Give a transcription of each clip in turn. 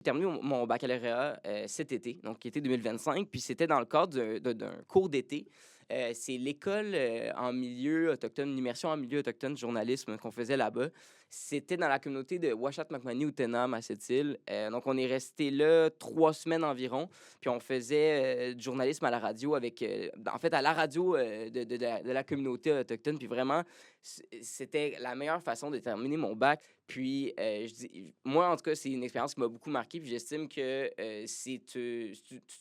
J'ai terminé mon baccalauréat cet été, donc été 2025, puis c'était dans le cadre d'un cours d'été. C'est l'école en milieu autochtone, une immersion en milieu autochtone journalisme qu'on faisait là-bas. C'était dans la communauté de Washat Makmani Outenam à cette île. Donc, on est resté là 3 semaines environ, puis on faisait du journalisme à la radio en fait, à la radio de la communauté autochtone. Puis vraiment, c'était la meilleure façon de terminer mon bac. Puis, moi, en tout cas, c'est une expérience qui m'a beaucoup marqué. Puis, j'estime que c'est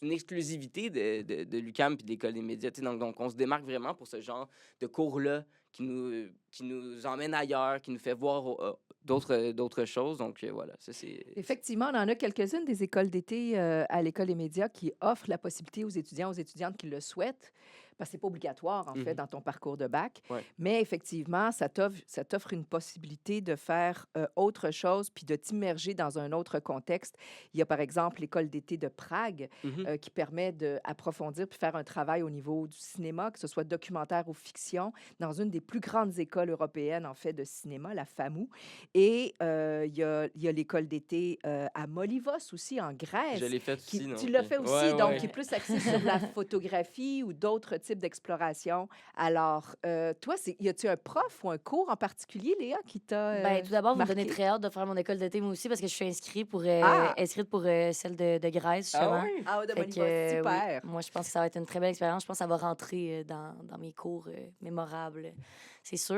une exclusivité de l'UQAM puis de l'École des médias. Tu sais. Donc, on se démarque vraiment pour ce genre de cours-là qui nous emmène ailleurs, qui nous fait voir d'autres choses. Donc, voilà, ça, c'est... Effectivement, on en a quelques-unes des écoles d'été à l'École des médias qui offrent la possibilité aux étudiants, aux étudiantes qui le souhaitent, parce que c'est pas obligatoire, en fait, Mhm. dans ton parcours de bac. Ouais. Mais effectivement, ça t'offre une possibilité de faire autre chose puis de t'immerger dans un autre contexte. Il y a, par exemple, l'École d'été de Prague Mhm. qui permet d'approfondir puis faire un travail au niveau du cinéma, que ce soit documentaire ou fiction, dans une des plus grandes écoles européennes, en fait, de cinéma, la FAMU. Et il y a l'école d'été à Molivos aussi, en Je Grèce. l'ai fait aussi, Tu donc... l'as fait ouais, aussi, donc qui est ouais. plus axé sur la photographie ou d'autres types d'exploration. Alors, toi, y a-tu un prof ou un cours en particulier, Léa, qui t'a Ben, tout d'abord, vous me donnez marqué? très hâte de faire mon école d'été, moi aussi, parce que je suis Ah! inscrite pour celle de Grèce, Ah justement. ouais? Ah, de Fait Molivos, que, oui, super! moi, je pense que ça va être une très belle expérience. Je pense que ça va rentrer dans mes cours mémorables, c'est sûr.